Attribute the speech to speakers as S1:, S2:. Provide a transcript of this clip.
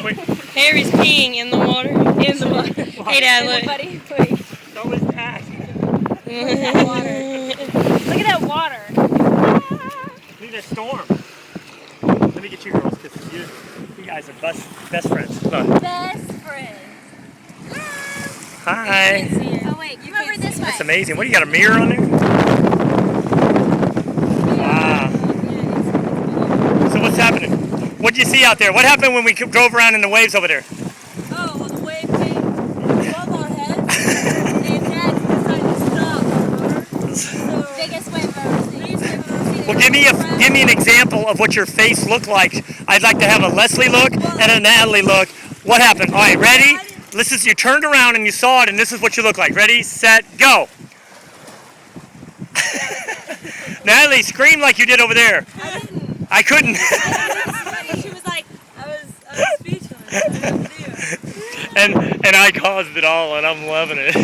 S1: Quick.
S2: Harry's peeing in the water.
S3: In the water.
S2: Hey, Dad, look.
S3: Buddy, wait.
S1: So is that.
S3: Look at that water.
S1: Need a storm. Let me get you girls because you guys are best friends. Look.
S3: Best friends.
S1: Hi.
S3: Oh wait, you over this way.
S1: That's amazing. What do you got, a mirror on there? Wow. So what's happening? What did you see out there? What happened when we drove around in the waves over there?
S3: Oh, well, the wave came above our heads, and Dad decided to stop. So, biggest wave I've ever seen.
S1: Well, give me an example of what your face looked like. I'd like to have a Leslie look and a Natalie look. What happened? All right, ready? Listen, you turned around and you saw it, and this is what you look like. Ready, set, go. Natalie, scream like you did over there.
S3: I didn't.
S1: I couldn't.
S3: She was like, I was speechless. I didn't do it.
S1: and I caused it all, and I'm loving it.